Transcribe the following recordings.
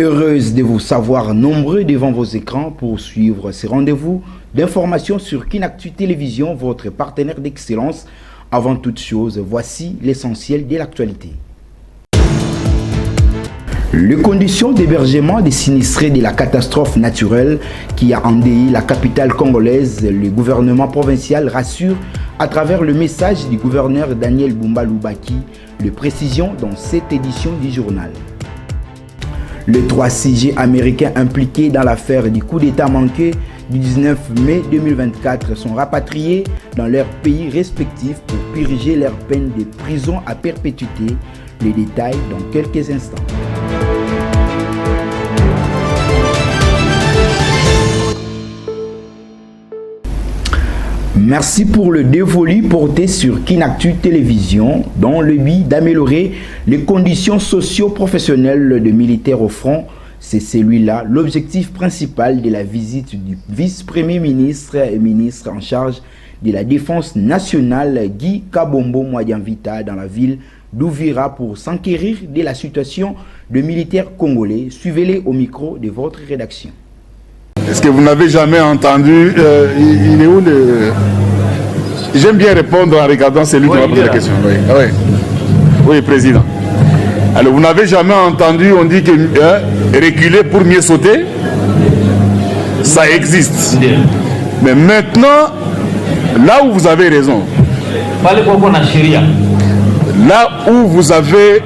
Heureuse de vous savoir nombreux devant vos écrans pour suivre ces rendez-vous d'information sur Kinactu Télévision, votre partenaire d'excellence. Avant toute chose, voici l'essentiel de l'actualité. Les conditions d'hébergement des sinistrés de la catastrophe naturelle qui a endeuillé la capitale congolaise, le gouvernement provincial rassure à travers le message du gouverneur Daniel Bumba Lubaki, les précisions dans cette édition du journal. Les 3 CG américains impliqués dans l'affaire du coup d'État manqué du 19 mai 2024 sont rapatriés dans leurs pays respectifs pour purger leur peine de prison à perpétuité. Les détails dans quelques instants. Merci pour le dévolu porté sur Kinactu Télévision dans le but d'améliorer les conditions socio-professionnelles de militaires au front. C'est celui-là l'objectif principal de la visite du vice-premier ministre et ministre en charge de la Défense nationale Guy Kabombo Mwadianvita dans la ville d'Ouvira pour s'enquérir de la situation de militaires congolais. Suivez-les au micro de votre rédaction. Est-ce que vous n'avez jamais entendu il est où le... J'aime bien répondre en regardant celui qui m'a posé la question. Oui. Oui. Oui, président. Alors, vous n'avez jamais entendu, on dit que reculer pour mieux sauter, ça existe. Mais maintenant, là où vous avez raison, là où vous avez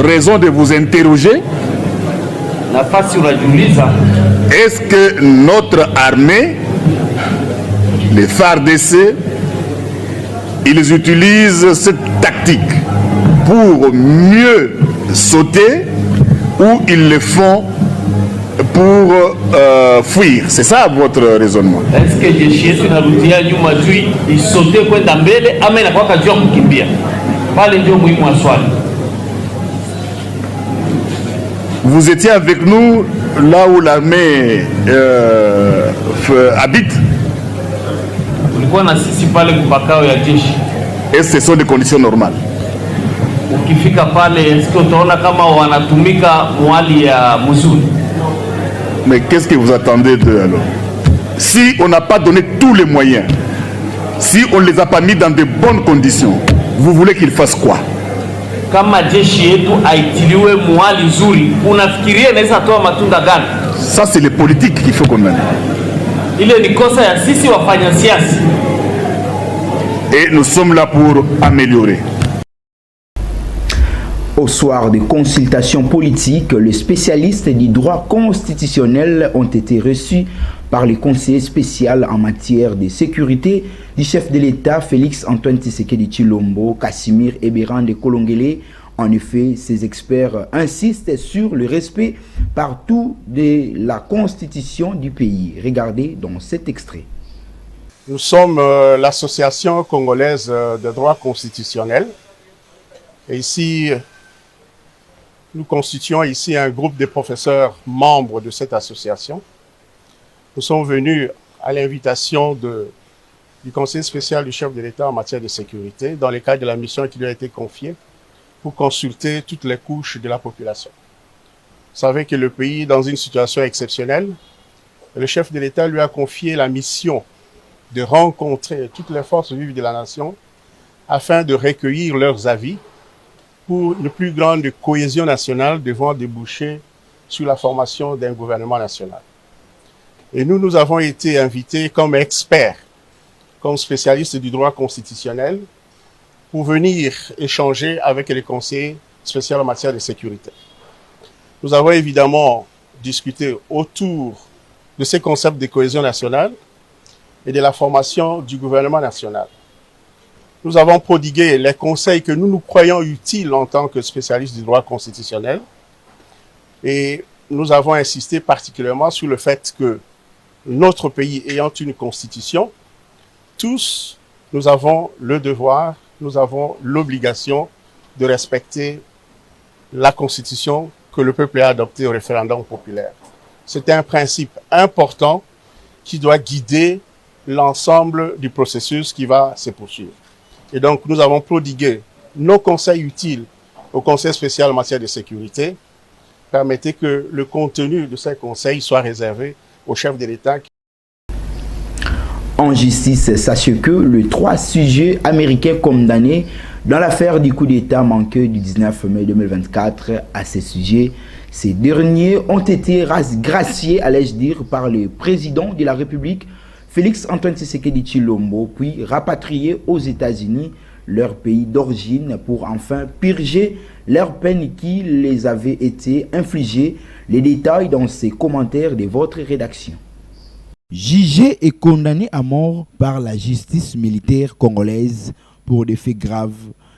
raison de vous interroger, est-ce que notre armée, les FARDC, ils utilisent cette tactique pour mieux sauter ou ils le font pour fuir? C'est ça votre raisonnement? Est-ce que vous étiez avec nous là où l'armée habite? Et ce sont des conditions normales. Mais qu'est-ce que vous attendez d'eux alors? Si on n'a pas donné tous les moyens, si on ne les a pas mis dans de bonnes conditions, vous voulez qu'ils fassent quoi? Ça c'est les politiques qu'il faut qu'on mène. Et nous sommes là pour améliorer. Au soir de consultations politiques, les spécialistes du droit constitutionnel ont été reçus par le conseiller spécial en matière de sécurité du chef de l'État Félix Antoine Tshisekedi Tshilombo, Kassimir Eberan de Kolongele. En effet, ces experts insistent sur le respect partout de la constitution du pays. Regardez dans cet extrait. Nous sommes l'association congolaise de droit constitutionnel. Et ici, nous constituons ici un groupe de professeurs membres de cette association. Nous sommes venus à l'invitation du conseiller spécial du chef de l'État en matière de sécurité dans le cadre de la mission qui lui a été confiée pour consulter toutes les couches de la population. Vous savez que le pays est dans une situation exceptionnelle. Le chef de l'État lui a confié la mission de rencontrer toutes les forces vives de la nation afin de recueillir leurs avis pour une plus grande cohésion nationale devant déboucher sur la formation d'un gouvernement national. Et nous avons été invités comme experts, comme spécialistes du droit constitutionnel, pour venir échanger avec les conseillers spéciaux en matière de sécurité. Nous avons évidemment discuté autour de ces concepts de cohésion nationale et de la formation du gouvernement national. Nous avons prodigué les conseils que nous croyons utiles en tant que spécialistes du droit constitutionnel et nous avons insisté particulièrement sur le fait que notre pays ayant une constitution, tous nous avons le devoir, nous avons l'obligation de respecter la constitution que le peuple a adoptée au référendum populaire. C'est un principe important qui doit guider l'ensemble du processus qui va se poursuivre. Et donc, nous avons prodigué nos conseils utiles au Conseil spécial en matière de sécurité permettez que le contenu de ces conseils soit réservé au chef de l'État. En justice, sachez que les 3 sujets américains condamnés dans l'affaire du coup d'État manqué du 19 mai 2024 à ces sujets, ces derniers ont été graciés, allais-je dire, par le président de la République, Félix Antoine Tshisekedi Tshilombo, puis rapatriés aux États-Unis, leur pays d'origine, pour enfin purger leurs peines qui les avaient été infligées. Les détails dans ces commentaires de votre rédaction. Jugés et condamnés à mort par la justice militaire congolaise pour des faits graves,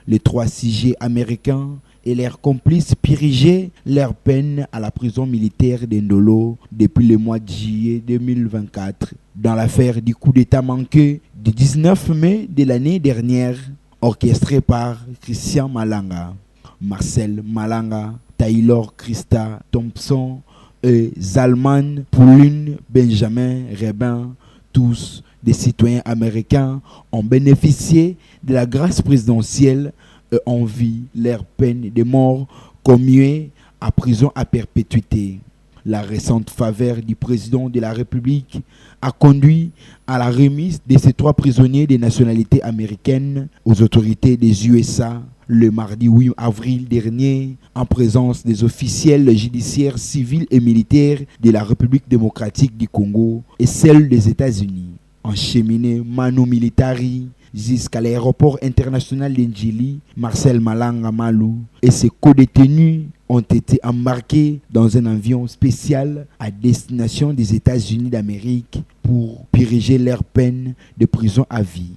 les 3 sujets américains et leurs complices purgeaient leur peine à la prison militaire d'Indolo depuis le mois de juillet 2024 dans l'affaire du coup d'État manqué du 19 mai de l'année dernière, orchestré par Christian Malanga, Marcel Malanga, Taylor Christa Thompson et Zalman Pouline Benjamin Rebin, tous des citoyens américains, ont bénéficié de la grâce présidentielle et ont vu leur peine de mort commuée à prison à perpétuité. La récente faveur du président de la République a conduit à la remise de ces 3 prisonniers de nationalité américaine aux autorités des USA le mardi 8 avril dernier, en présence des officiels judiciaires civils et militaires de la République démocratique du Congo et celle des États-Unis. Encheminés manu militari jusqu'à l'aéroport international d'Ndjili, Marcel Malanga Malou et ses co-détenus ont été embarqués dans un avion spécial à destination des États-Unis d'Amérique pour purger leur peine de prison à vie.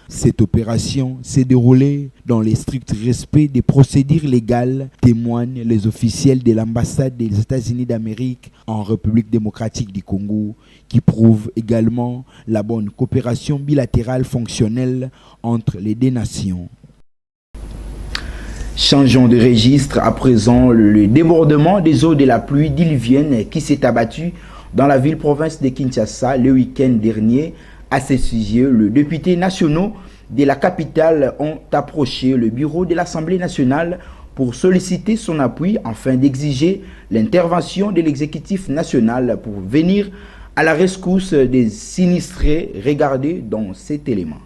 Cette opération s'est déroulée dans le strict respect des procédures légales, témoignent les officiels de l'ambassade des États-Unis d'Amérique en République démocratique du Congo, qui prouvent également la bonne coopération bilatérale fonctionnelle entre les 2 nations. Changeons de registre à présent. Le débordement des eaux de la pluie diluvienne qui s'est abattu dans la ville-province de Kinshasa le week-end dernier. À ce sujet, les députés nationaux de la capitale ont approché le bureau de l'Assemblée nationale pour solliciter son appui afin d'exiger l'intervention de l'exécutif national pour venir à la rescousse des sinistrés. Regardez dans cet élément.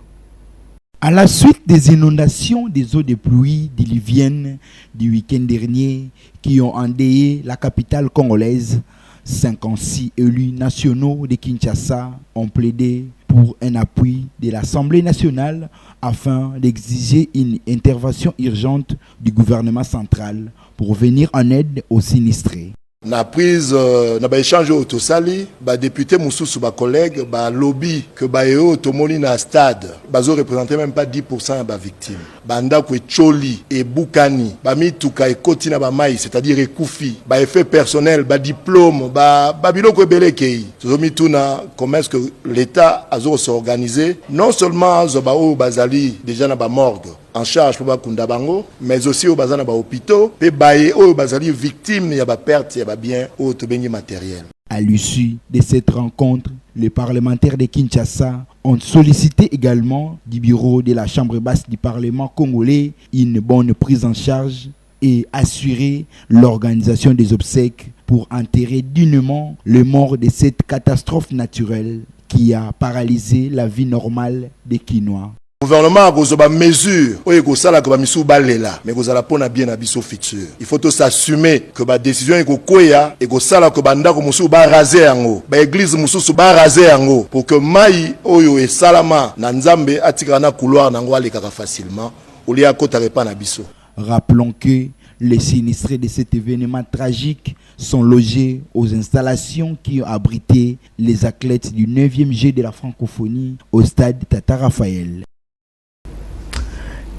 À la suite des inondations des eaux de pluie diluviennes du week-end dernier qui ont endeuillé la capitale congolaise, 56 élus nationaux de Kinshasa ont plaidé pour un appui de l'Assemblée nationale afin d'exiger une intervention urgente du gouvernement central pour venir en aide aux sinistrés. Na prise na ba échange autosali ba député mususu ba collègue ba lobby que ba eo tomoni na stade bazo représenter même pas 10% ba victime banda ko choli et bukani ba mituka ekoti na ba mai, c'est-à-dire ekufi ba effet personnel ba diplôme ba biloko ebelekei tozomi tuna comment est-ce que l'état azo s'organiser non seulement zo ba o bazali déjà na ba morgue en charge pour bakunda bango, mais aussi au bazana ba hôpitaux pe baye o bazali victime ya ba perte ya ba bien au tobengi matériel. À l'issue de cette rencontre, les parlementaires de Kinshasa ont sollicité également du bureau de la Chambre basse du Parlement congolais une bonne prise en charge et assurer l'organisation des obsèques pour enterrer dignement les morts de cette catastrophe naturelle qui a paralysé la vie normale des Kinois. Le gouvernement a besoin de mesures où il faut que les missions balela, mais vous allez pas bien à biso futur. Il faut s'assumer que la décision est koya et que ça la que banda ko musu ba raser ango, ba église musu ba raser ango pour que mai oyo et salama na nzambe atika na couloir nango aleka facilement. Oli akotare pa na biso. Rappelons que les sinistrés de cet événement tragique sont logés aux installations qui ont abrité les athlètes du 9e Jeux de la francophonie au stade Tata Raphaël.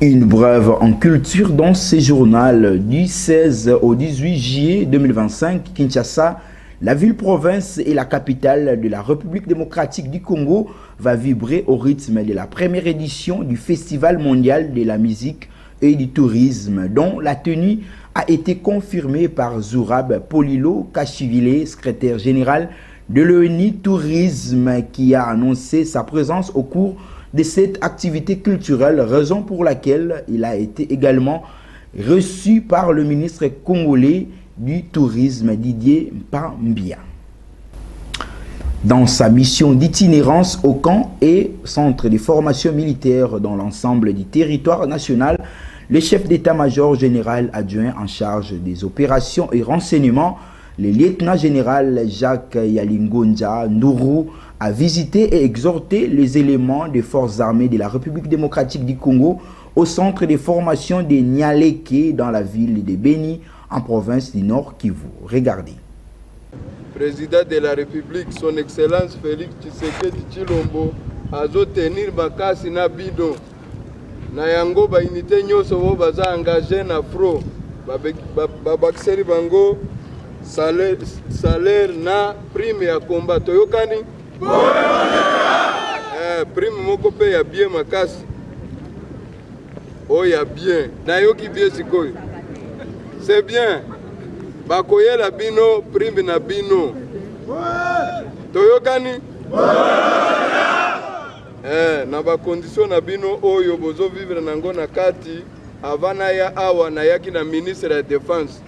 Une brève en culture dans ce journal du 16 au 18 juillet 2025, Kinshasa, la ville-province et la capitale de la République démocratique du Congo, va vibrer au rythme de la première édition du Festival mondial de la musique et du tourisme, dont la tenue a été confirmée par Zourab Polilo Kachivile, secrétaire général de l'ONU Tourisme, qui a annoncé sa présence au cours de cette activité culturelle, raison pour laquelle il a été également reçu par le ministre congolais du tourisme Didier Mpambia. Dans sa mission d'itinérance au camp et centre de formation militaire dans l'ensemble du territoire national, le chef d'état-major général adjoint en charge des opérations et renseignements, le lieutenant-général Jacques Yalingonja Nourou, a visité et exhorté les éléments des forces armées de la République démocratique du Congo au centre de formation de Nialeke dans la ville de Beni, en province du Nord Kivu. Regardez. Président de la République, son Excellence Félix Tshisekedi Tshilombo, a tenir bakasi na bido. Na yango ba unité nyoso bo baza engagé na fro. Babakseri bango salaire na prime ya combat. Toyokani? Prime moko pe ya bien makasi. Oh ya bien. Na yoki bien sikoyo. C'est bien. Bakoye la bino, prime na bino. Toyokani? Na ba condition na bino oyo bozo vivre nango na kati avana ya awa na yaki na ministre ya défense.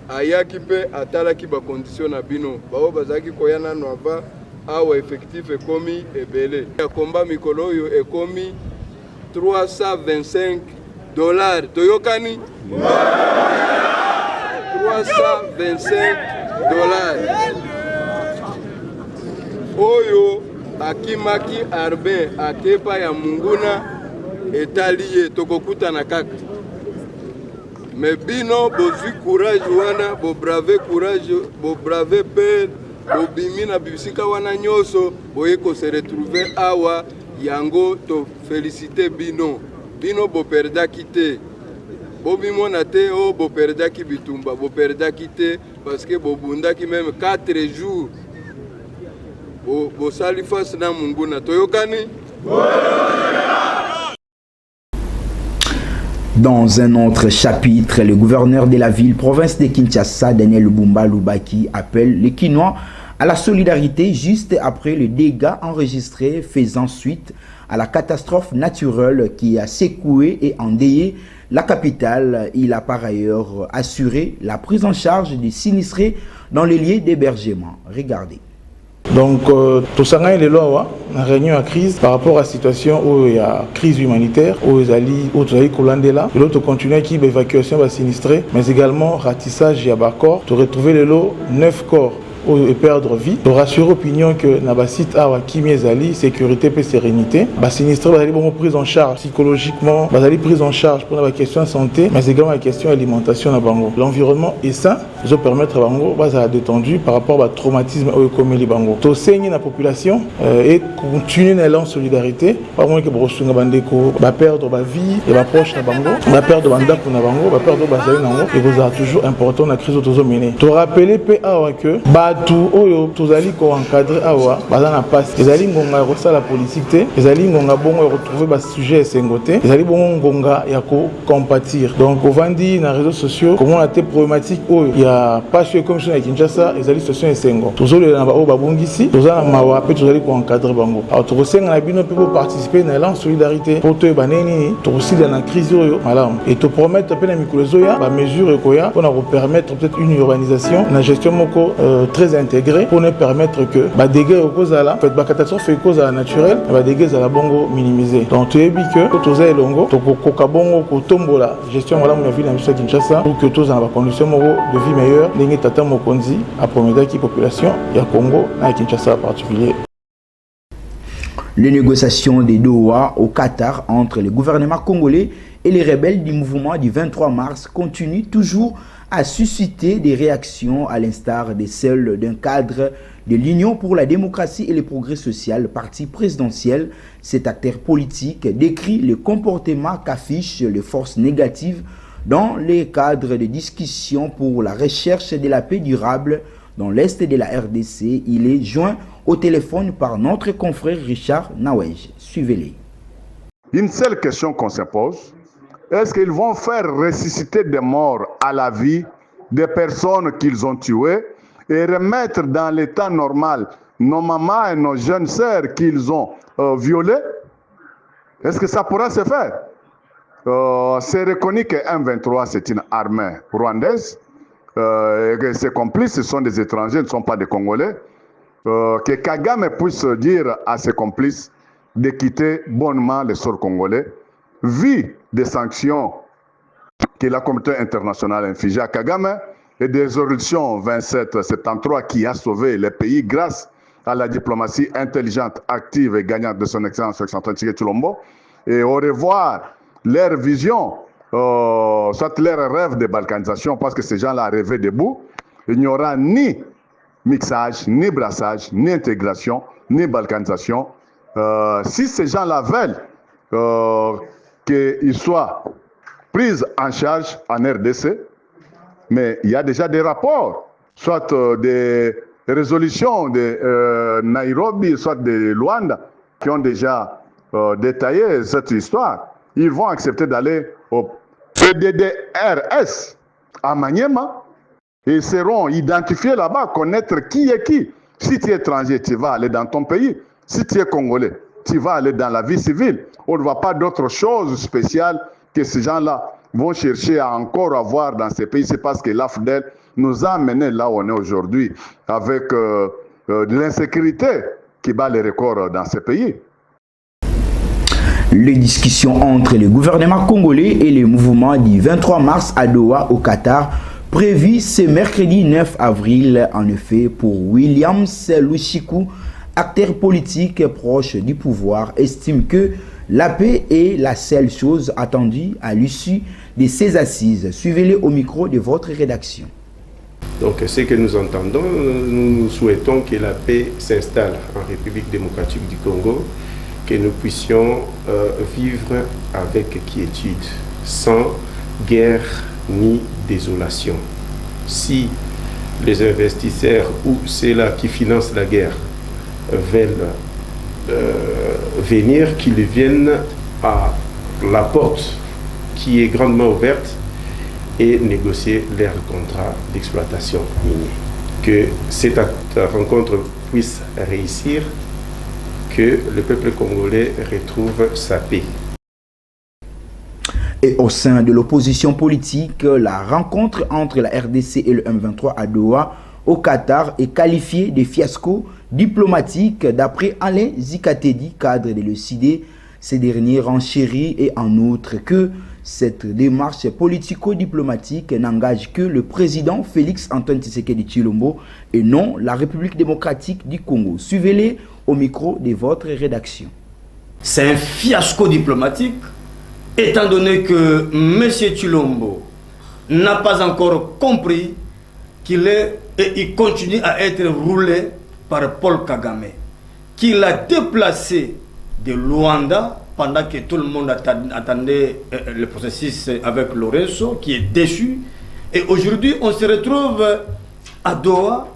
Ayaki pe atalaki ba condition na bino. Bao bazaki koyana no ava awa effectif ekomi ebele. Ya komba mikolo oyo ekomi $325. Toyokani? 325. Oyo akimaki arbe akepa ya munguna etaliye tokokuta na kaka. Mais bino bozwi courage wana, bo brave courage, bo brave père, bo bimi na bisika wana nyoso, boye ko se retrouver awa yango to féliciter bino. Bino bo perdaki te. Bobimona te o bo perdaki bitumba, bo perdaki te parce que bo bundaki même 4 jours. Bo sali face na munguna toyokani. Dans un autre chapitre, le gouverneur de la ville-province de Kinshasa, Daniel Lumumba Lubaki, appelle les Kinois à la solidarité juste après le dégât enregistré faisant suite à la catastrophe naturelle qui a secoué et endeuillé la capitale. Il a par ailleurs assuré la prise en charge des sinistrés dans les lieux d'hébergement. Regardez. Donc, tout ça, il est là, une réunion à crise par rapport à la situation où il y a crise humanitaire, où ils allaient collander là. L'autre continuer qui l'évacuation va sinistrer, mais également ratissage et corps. Tu retrouver les lots 9 corps et perdre vie. Pour rassurer l'opinion que dans le site à Kimi sécurité et sérénité, les sinistrés vont être pris en charge psychologiquement, vont être pris en charge pour la question de santé, mais également la question d'alimentation. L'environnement est sain, ils vont permettre à Bango d'être détendu par rapport au traumatisme comme les Bango. Tout saigner la population et continuer l'élan de solidarité. Par contre, que Brossunga Bandeko va perdre la vie et va proche de Bango, va perdre Bandako na Bango, va perdre Bazaï Nango, et vous avez toujours important la crise autour menée. Tu rappelles que tout oyo tozali ko encadrer awa bazana passe ezali ngonga rosa la politique te ezali ngonga bongo retrouver ba sujet sengoté ezali bongo ngonga ya ko compatir donc ovandi na réseaux sociaux comment la problématique oyo ya pas comme sur Kinshasa ezali situation esengo tozoli na ba o babongisi tozana mawa pe tozali ko encadrer bango alors tosenga na bino pe participer na la solidarité pour to baneni to aussi dans la crise oyo malamu et te promettre pe na mikolo zoya ba mesure koya pour nous permettre peut-être une urbanisation na gestion moko très intégrée pour nous permettre que les dégâts au cause à la fait catastrophe cause à la naturelle les dégâts à la bongo minimiser donc tu es dit que tous les longo to kokabongo ko tombola gestion voilà mon ville à Kinshasa pour que tous dans la condition de vie meilleure lingi tata mokonzi à promettre qui population ya Congo à Kinshasa en particulier. Les négociations de Doha au Qatar entre le gouvernement congolais et les rebelles du mouvement du 23 mars continuent toujours à susciter des réactions à l'instar de celles d'un cadre de l'Union pour la démocratie et le progrès social, parti présidentiel. Cet acteur politique décrit le comportement qu'affichent les forces négatives dans les cadres de discussion pour la recherche de la paix durable dans l'est de la RDC. Il est joint au téléphone par notre confrère Richard Nawej. Suivez-les. Une seule question qu'on se pose. Est-ce qu'ils vont faire ressusciter des morts à la vie des personnes qu'ils ont tuées et remettre dans l'état normal nos mamans et nos jeunes sœurs qu'ils ont violées? Est-ce que ça pourra se faire? C'est reconnu que M23 c'est une armée rwandaise. que ses complices, ce sont des étrangers, ne sont pas des Congolais, que Kagame puisse dire à ses complices de quitter bonnement le sol congolais, vu des sanctions que la communauté internationale a infligées à Kagame et des résolutions 2773 qui a sauvé le pays grâce à la diplomatie intelligente, active et gagnante de son excellence Tshisekedi Tshilombo, et au revoir leur vision, soit leur rêve de balkanisation, parce que ces gens-là rêvaient debout, il n'y aura ni mixage, ni brassage, ni intégration, ni balkanisation. Si ces gens-là veulent qu'ils soient pris en charge en RDC, mais il y a déjà des rapports, soit des résolutions de Nairobi, soit de Luanda, qui ont déjà détaillé cette histoire. Ils vont accepter d'aller au PDDRS à Maniema et seront identifiés là-bas, connaître qui est qui. Si tu es étranger, tu vas aller dans ton pays. Si tu es congolais, tu vas aller dans la vie civile. On ne voit pas d'autre chose spéciale que ces gens-là vont chercher à encore avoir dans ces pays. C'est parce que l'AFDEL nous a amenés là où on est aujourd'hui, avec de l'insécurité qui bat les records dans ces pays. Les discussions entre le gouvernement congolais et les mouvements du 23 mars à Doha au Qatar, prévues ce mercredi 9 avril. En effet, pour Williams Lushiku, acteur politique proche du pouvoir, estime que la paix est la seule chose attendue à l'issue de ces assises. Suivez-les au micro de votre rédaction. Donc, ce que nous entendons, nous souhaitons que la paix s'installe en République démocratique du Congo, que nous puissions vivre avec quiétude, sans guerre ni désolation. Si les investisseurs ou ceux-là qui financent la guerre veulent venir, qu'ils viennent à la porte qui est grandement ouverte et négocier leur contrat d'exploitation minière. Que cette rencontre puisse réussir, que le peuple congolais retrouve sa paix. Et au sein de l'opposition politique, la rencontre entre la RDC et le M23 à Doha, au Qatar, est qualifiée de fiasco diplomatique d'après Alain Zikatedi, cadre de l'ECD. Ces derniers renchérit et en outre que cette démarche politico-diplomatique n'engage que le président Félix Antoine Tshisekedi Tshilombo et non la République démocratique du Congo. Suivez-les au micro de votre rédaction. C'est un fiasco diplomatique, étant donné que M. Tshilombo n'a pas encore compris qu'il est et il continue à être roulé par Paul Kagame, qu'il a déplacé de Luanda pendant que tout le monde attendait le processus avec Lorenzo, qui est déçu. Et aujourd'hui, on se retrouve à Doha,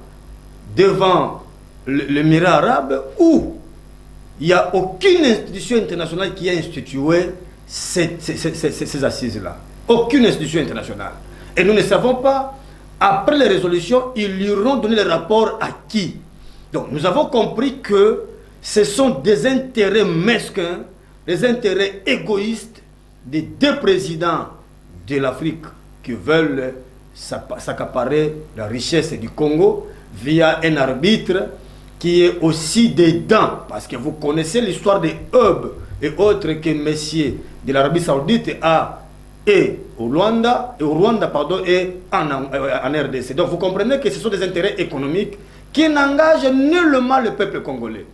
devant l'Émirat arabe, où il n'y a aucune institution internationale qui a institué ces assises-là. Aucune institution internationale. Et nous ne savons pas, après les résolutions, ils lui auront donné le rapport à qui. Donc nous avons compris que ce sont des intérêts mesquins, des intérêts égoïstes des deux présidents de l'Afrique qui veulent s'accaparer la richesse du Congo via un arbitre qui est aussi dedans. Parce que vous connaissez l'histoire des hubs et autres que messieurs de l'Arabie Saoudite et au Rwanda, et en RDC. Donc vous comprenez que ce sont des intérêts économiques qui n'engagent nullement le peuple congolais.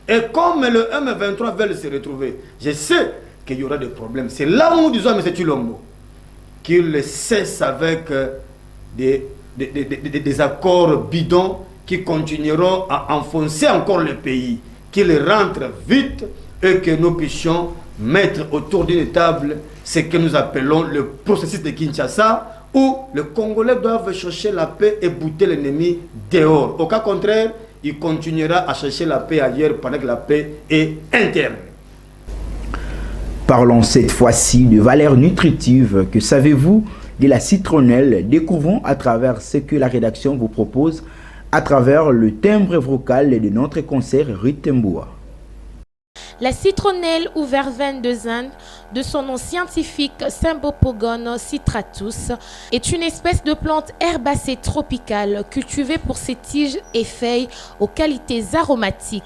Et comme le M23 veulent se retrouver, je sais qu'il y aura des problèmes. C'est là où nous disons à M. Tshilombo qu'il cesse avec des accords bidons qui continueront à enfoncer encore le pays, qu'il rentre vite et que nous puissions mettre autour d'une table ce que nous appelons le processus de Kinshasa, où les Congolais doivent chercher la paix et bouter l'ennemi dehors. Au cas contraire, il continuera à chercher la paix ailleurs pendant que la paix est interne. Parlons cette fois-ci de valeurs nutritives. Que savez-vous de la citronnelle? Découvrons à travers ce que la rédaction vous propose à travers le timbre vocal de notre concert Ritemboa. La citronnelle ou verveine de Zinde, de son nom scientifique Symbopogon citratus, est une espèce de plante herbacée tropicale cultivée pour ses tiges et feuilles aux qualités aromatiques.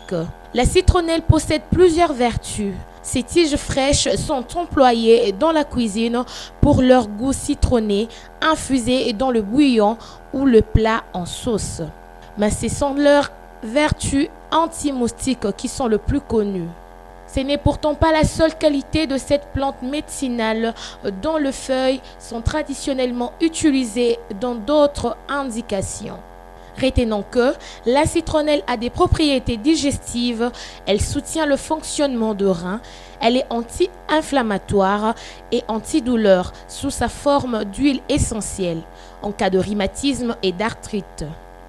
La citronnelle possède plusieurs vertus. Ces tiges fraîches sont employées dans la cuisine pour leur goût citronné, infusées dans le bouillon ou le plat en sauce. Mais ce sont leurs vertus anti-moustiques qui sont les plus connues. Ce n'est pourtant pas la seule qualité de cette plante médicinale dont les feuilles sont traditionnellement utilisées dans d'autres indications. Retenons que la citronnelle a des propriétés digestives, elle soutient le fonctionnement de rein, elle est anti-inflammatoire et antidouleur sous sa forme d'huile essentielle en cas de rhumatisme et d'arthrite.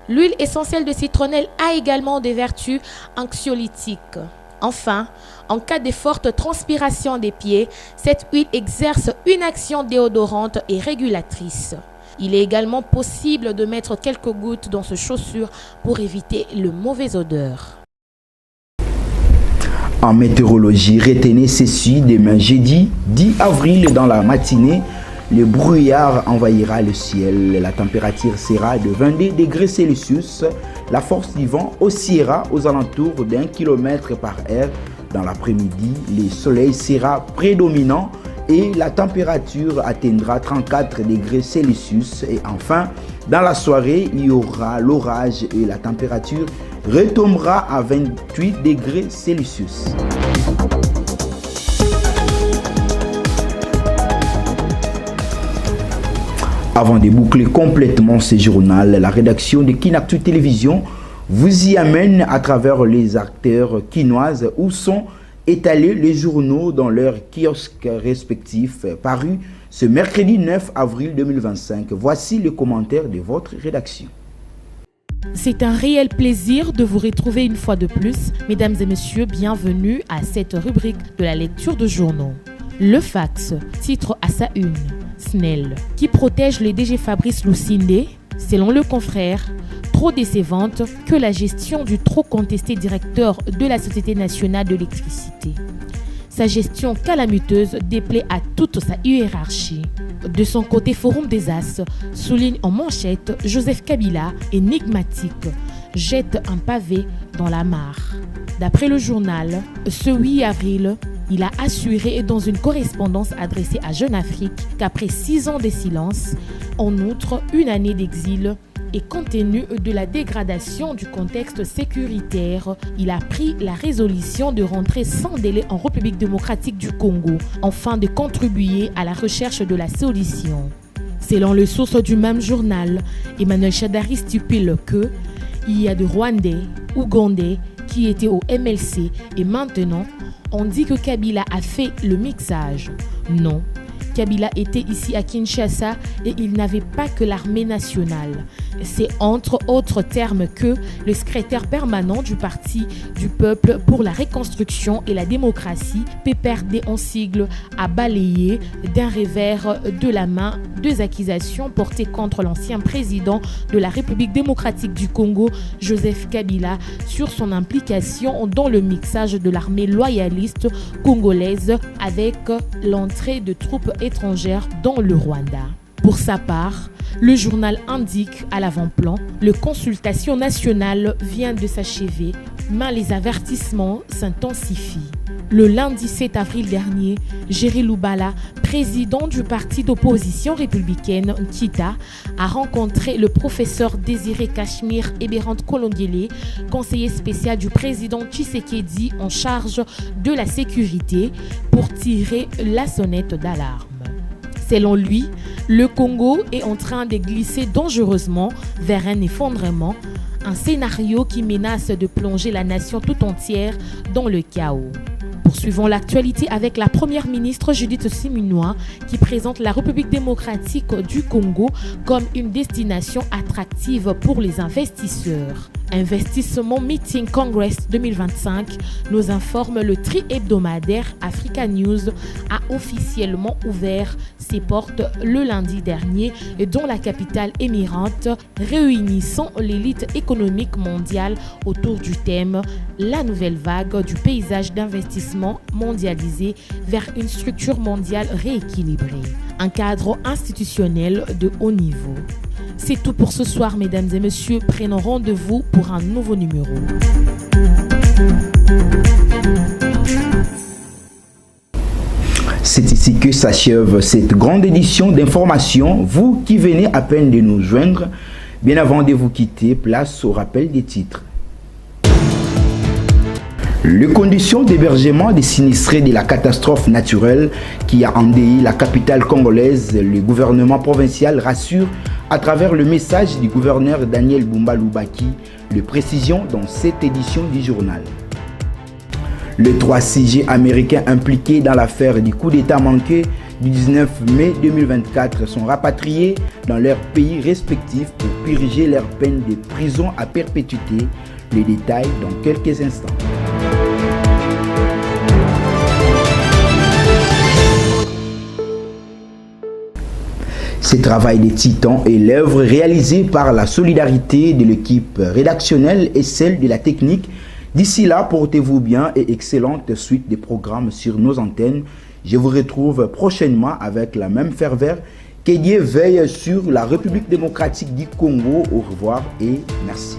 L'huile essentielle de citronnelle a également des vertus anxiolytiques. Enfin, en cas de forte transpiration des pieds, cette huile exerce une action déodorante et régulatrice. Il est également possible de mettre quelques gouttes dans ces chaussures pour éviter le mauvais odeur. En météorologie, retenez ceci, demain jeudi 10 avril dans la matinée, le brouillard envahira le ciel. La température sera de 22 degrés Celsius. La force du vent oscillera aux alentours d'1 km par heure. Dans l'après-midi, le soleil sera prédominant et la température atteindra 34 degrés Celsius. Et enfin, dans la soirée, il y aura l'orage et la température retombera à 28 degrés Celsius. Avant de boucler complètement ce journal, la rédaction de Kinactu Télévision vous y amène à travers les acteurs quinoises où sont étalés les journaux dans leurs kiosques respectifs parus ce mercredi 9 avril 2025. Voici le commentaire de votre rédaction. C'est un réel plaisir de vous retrouver une fois de plus. Mesdames et messieurs, bienvenue à cette rubrique de la lecture de journaux. Le Fax titre à sa une SNEL qui protège les DG Fabrice Lucinde. Selon le confrère, trop décevante que la gestion du trop contesté directeur de la Société nationale de l'électricité. Sa gestion calamiteuse déplaît à toute sa hiérarchie. De son côté, Forum des As souligne en manchette Joseph Kabila, énigmatique, jette un pavé dans la mare. D'après le journal, ce 8 avril, il a assuré dans une correspondance adressée à Jeune Afrique qu'après 6 ans de silence, en outre une année d'exil, et compte tenu de la dégradation du contexte sécuritaire, il a pris la résolution de rentrer sans délai en République démocratique du Congo, afin de contribuer à la recherche de la solution. Selon les sources du même journal, Emmanuel Shadari stipule que il y a des Rwandais, Ougandais qui étaient au MLC et maintenant on dit que Kabila a fait le mixage. Non, Kabila était ici à Kinshasa et il n'avait pas que l'armée nationale. C'est entre autres termes que le secrétaire permanent du Parti du Peuple pour la Reconstruction et la Démocratie, PPRD en sigle, a balayé d'un revers de la main 2 accusations portées contre l'ancien président de la République démocratique du Congo, Joseph Kabila, sur son implication dans le mixage de l'armée loyaliste congolaise avec l'entrée de troupes étrangères dans le Rwanda. Pour sa part, le journal indique à l'avant-plan, le consultation nationale vient de s'achever, mais les avertissements s'intensifient. Le lundi 7 avril dernier, Géry Loubala, président du parti d'opposition républicaine Kita, a rencontré le professeur Désiré Cachemire Eberhard Kolongele, conseiller spécial du président Tshisekedi en charge de la sécurité, pour tirer la sonnette d'alarme. Selon lui, le Congo est en train de glisser dangereusement vers un effondrement, un scénario qui menace de plonger la nation tout entière dans le chaos. Poursuivons l'actualité avec la première ministre Judith Suminwa qui présente la République démocratique du Congo comme une destination attractive pour les investisseurs. Investissement Meeting Congress 2025, nous informe le tri-hebdomadaire Africa News a officiellement ouvert ses portes le lundi dernier dans la capitale émirante, réunissant l'élite économique mondiale autour du thème « La nouvelle vague du paysage d'investissement mondialisé vers une structure mondiale rééquilibrée ». Un cadre institutionnel de haut niveau. C'est tout pour ce soir, mesdames et messieurs. Prenons rendez-vous pour un nouveau numéro. C'est ici que s'achève cette grande édition d'information. Vous qui venez à peine de nous joindre, bien avant de vous quitter, place au rappel des titres. Les conditions d'hébergement des sinistrés de la catastrophe naturelle qui a endeuillé la capitale congolaise, le gouvernement provincial rassure à travers le message du gouverneur Daniel Bumba Lubaki, les précisions dans cette édition du journal. Les 3 CG américains impliqués dans l'affaire du coup d'État manqué du 19 mai 2024 sont rapatriés dans leurs pays respectifs pour purger leur peine de prison à perpétuité. Les détails dans quelques instants. Ce travail des titans est l'œuvre réalisée par la solidarité de l'équipe rédactionnelle et celle de la technique. D'ici là, portez-vous bien et excellente suite des programmes sur nos antennes. Je vous retrouve prochainement avec la même ferveur. Que Dieu veille sur la République démocratique du Congo. Au revoir et merci.